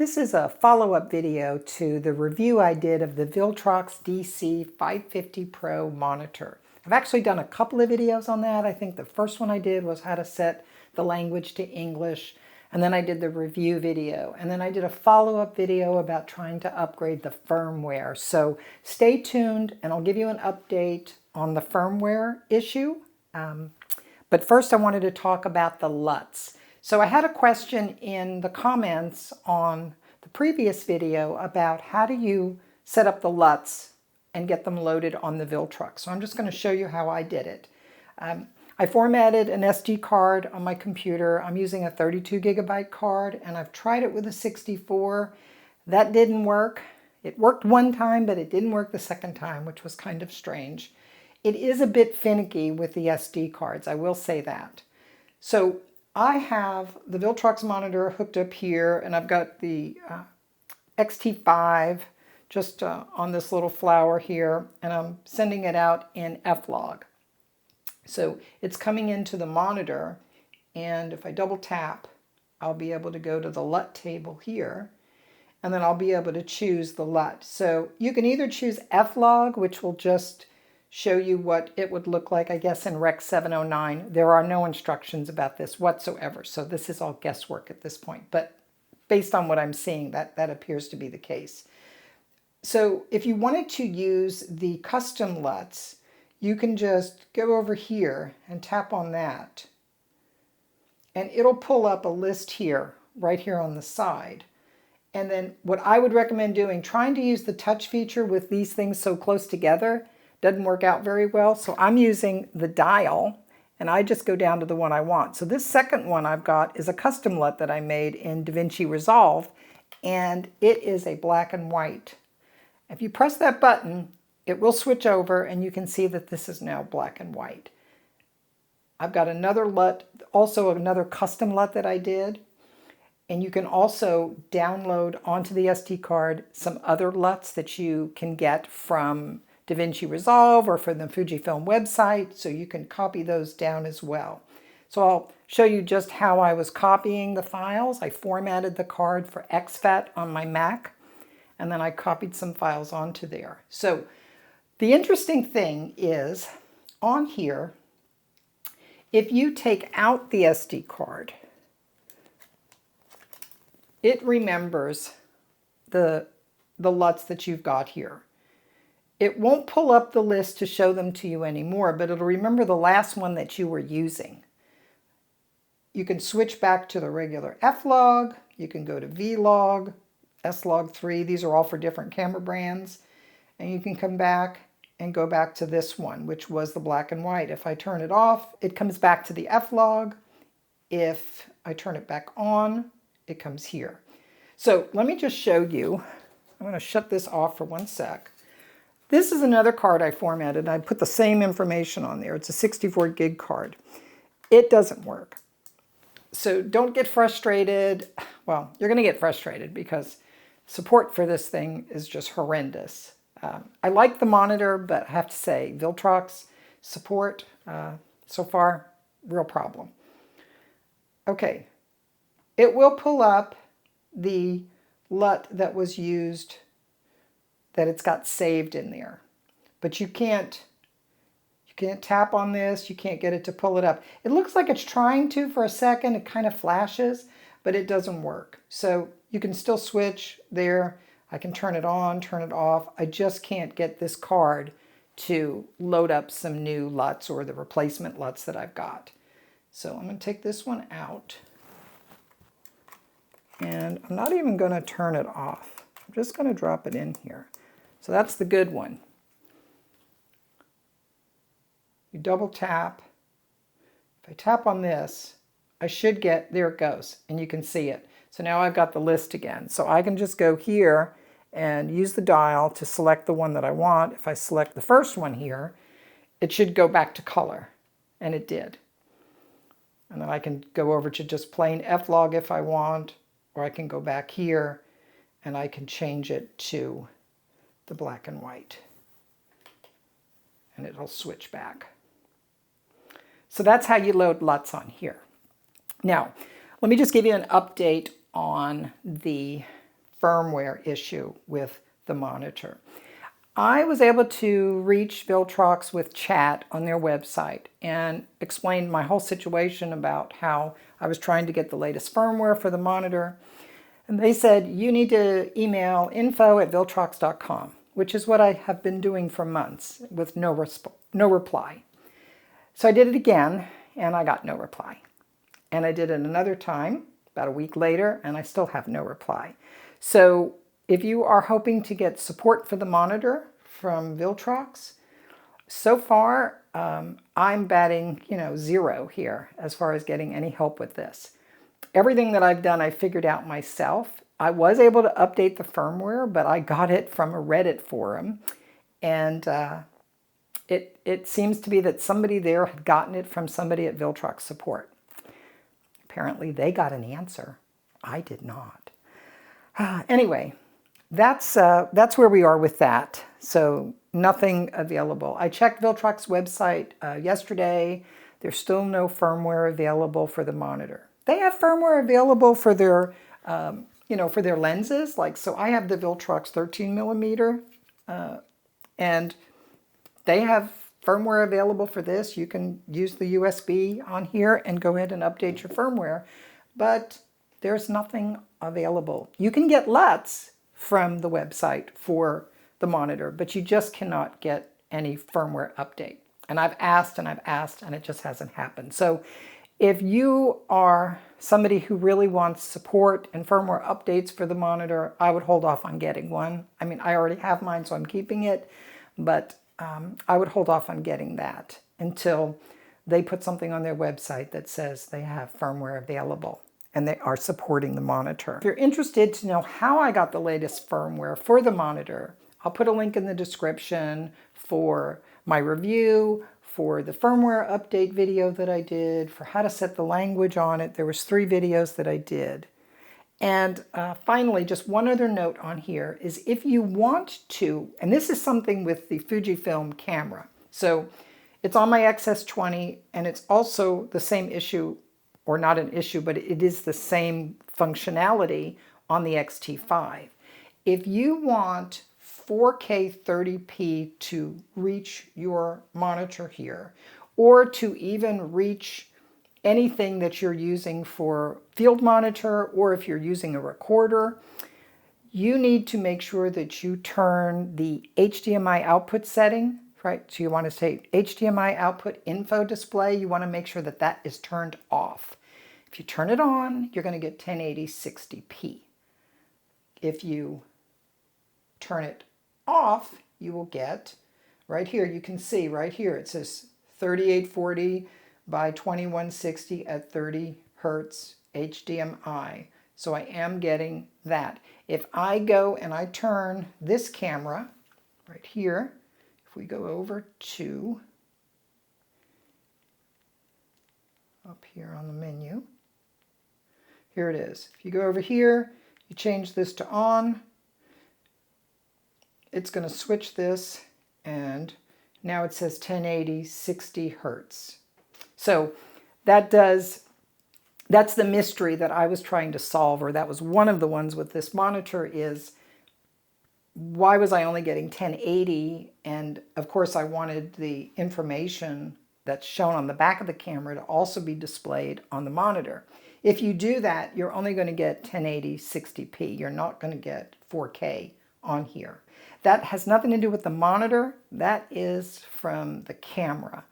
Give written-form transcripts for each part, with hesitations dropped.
This is a follow-up video to the review I did of the Viltrox DC-550 Pro monitor. I've actually done a couple of videos on that. I think the first one I did was how to set the language to English, and then I did the review video, and then I did a follow-up video about trying to upgrade the firmware. So stay tuned and I'll give you an update on the firmware issue. But first I wanted to talk about the LUTs. So I had a question in the comments on the previous video about how do you set up the LUTs and get them loaded on the Viltrox. So I'm just going to show you how I did it. I formatted an SD card on my computer. I'm using a 32 gigabyte card and I've tried it with a 64. That didn't work. It worked one time, but it didn't work the second time, which was kind of strange. It is a bit finicky with the SD cards, I will say that. So I have the Viltrox monitor hooked up here, and I've got the XT5 just on this little flower here, and I'm sending it out in F-Log. So it's coming into the monitor, and if I double tap, I'll be able to go to the LUT table here, and then I'll be able to choose the LUT. So you can either choose F-Log, which will just show you what it would look like, I guess, in Rec 709. There are no instructions about this whatsoever, so this is all guesswork at this point. But based on what I'm seeing, that appears to be the case. So if you wanted to use the custom LUTs, you can just go over here and tap on that. And it'll pull up a list here, right here on the side. And then what I would recommend doing, trying to use the touch feature with these things so close together, doesn't work out very well. So I'm using the dial and I just go down to the one I want. So this second one I've got is a custom LUT that I made in DaVinci Resolve, and it is a black and white. If you press that button, it will switch over and you can see that this is now black and white. I've got another LUT, also another custom LUT that I did. And you can also download onto the SD card some other LUTs that you can get from DaVinci Resolve or from the Fujifilm website, so you can copy those down as well. So I'll show you just how I was copying the files. I formatted the card for exFAT on my Mac, and then I copied some files onto there. So the interesting thing is, on here, if you take out the SD card, it remembers the LUTs that you've got here. It won't pull up the list to show them to you anymore, but it'll remember the last one that you were using. You can switch back to the regular F-Log, you can go to V-Log, S-Log3, these are all for different camera brands, and you can come back and go back to this one, which was the black and white. If I turn it off, it comes back to the F-Log. If I turn it back on, it comes here. So let me just show you. I'm going to shut this off for 1 sec. This is another card I formatted. I put the same information on there. It's a 64 gig card. It doesn't work. So don't get frustrated. Well, you're going to get frustrated because support for this thing is just horrendous. I like the monitor, but I have to say, Viltrox support, so far, real problem. Okay, it will pull up the LUT that was used, that it's got saved in there. But you can't tap on this, you can't get it to pull it up. It looks like it's trying to for a second, it kind of flashes, but it doesn't work. So you can still switch there. I can turn it on, turn it off. I just can't get this card to load up some new LUTs or the replacement LUTs that I've got. So I'm going to take this one out. And I'm not even going to turn it off. I'm just going to drop it in here. So that's the good one. You double tap. If I tap on this, I should get, there it goes, and you can see it. So now I've got the list again. So I can just go here and use the dial to select the one that I want. If I select the first one here, it should go back to color, and it did. And then I can go over to just plain F-Log if I want, or I can go back here and I can change it to the black and white. And it'll switch back. So that's how you load LUTs on here. Now, let me just give you an update on the firmware issue with the monitor. I was able to reach Viltrox with chat on their website and explained my whole situation about how I was trying to get the latest firmware for the monitor. And they said, you need to email info@viltrox.com, which is what I have been doing for months with no reply. So I did it again, and I got no reply. And I did it another time, about a week later, and I still have no reply. So if you are hoping to get support for the monitor from Viltrox, so far I'm batting 0 here as far as getting any help with this. Everything that I've done I figured out myself. I was able to update the firmware, but I got it from a Reddit forum, and it seems to be that somebody there had gotten it from somebody at Viltrox support. Apparently they got an answer. I did not. Anyway, that's where we are with that. So nothing available. I checked Viltrox website yesterday. There's still no firmware available for the monitor. They have firmware available for their, for their lenses. Like, so I have the Viltrox 13 millimeter, and they have firmware available for this. You can use the USB on here and go ahead and update your firmware, but there's nothing available. You can get LUTs from the website for the monitor, but you just cannot get any firmware update. And I've asked and I've asked, and it just hasn't happened. So if you are somebody who really wants support and firmware updates for the monitor, I would hold off on getting one. I mean, I already have mine, so I'm keeping it, but I would hold off on getting that until they put something on their website that says they have firmware available and they are supporting the monitor. If you're interested to know how I got the latest firmware for the monitor, I'll put a link in the description for my review, for the firmware update video that I did, for how to set the language on it. There was 3 videos that I did. And finally, just one other note on here is if you want to, and this is something with the Fujifilm camera. So it's on my XS20, and it's also the same issue, or not an issue, but it is the same functionality on the X-T5. If you want 4K 30p to reach your monitor here, or to even reach anything that you're using for field monitor, or if you're using a recorder, you need to make sure that you turn the HDMI output setting, right? So you want to say HDMI output info display. You want to make sure that that is turned off. If you turn it on, you're going to get 1080 60p. If you turn it off, you will get, right here, you can see right here, it says 3840 by 2160 at 30 Hertz HDMI. So I am getting that. If I go and I turn this camera right here, if we go over to up here on the menu, here it is. If you go over here, you change this to on, it's going to switch this, and now it says 1080 60 Hertz. So that's the mystery that I was trying to solve, or that was one of the ones with this monitor, is why was I only getting 1080? And of course I wanted the information that's shown on the back of the camera to also be displayed on the monitor. If you do that, you're only going to get 1080 60p. You're not going to get 4K on here. That has nothing to do with the monitor. That is from the camera.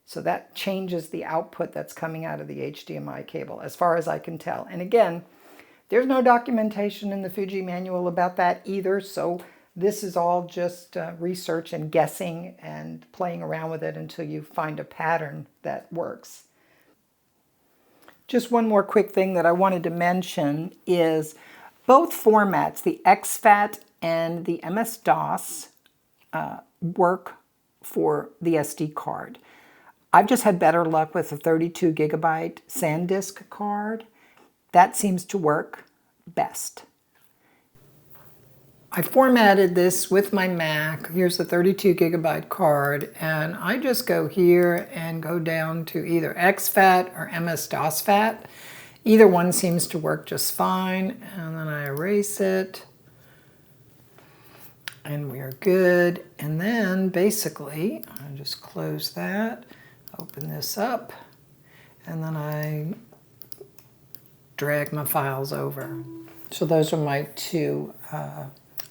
So that changes the output that's coming out of the HDMI cable, as far as I can tell. And again, there's no documentation in the Fuji manual about that either. So this is all just research and guessing and playing around with it until you find a pattern that works. Just one more quick thing that I wanted to mention is both formats, the exFAT and the MS-DOS, work for the SD card. I've just had better luck with a 32 gigabyte SanDisk card. That seems to work best. I formatted this with my Mac. Here's the 32 gigabyte card, and I just go here and go down to either exFAT or MS-DOS FAT. Either one seems to work just fine, and then I erase it. And we are good. And then basically, I just close that, open this up, and then I drag my files over. So those are my two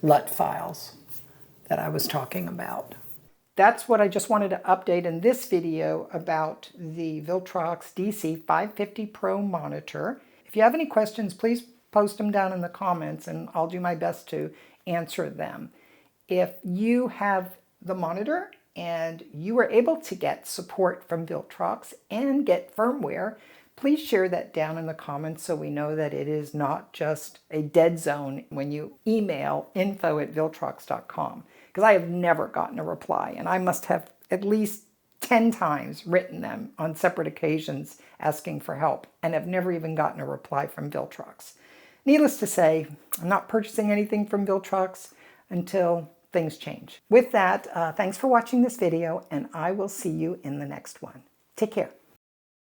LUT files that I was talking about. That's what I just wanted to update in this video about the Viltrox DC-550 Pro monitor. If you have any questions, please post them down in the comments and I'll do my best to answer them. If you have the monitor and you were able to get support from Viltrox and get firmware, please share that down in the comments so we know that it is not just a dead zone when you email info@viltrox.com. Because I have never gotten a reply, and I must have at least 10 times written them on separate occasions asking for help, and have never even gotten a reply from Viltrox. Needless to say, I'm not purchasing anything from Viltrox until things change. With that, thanks for watching this video, and I will see you in the next one. Take care.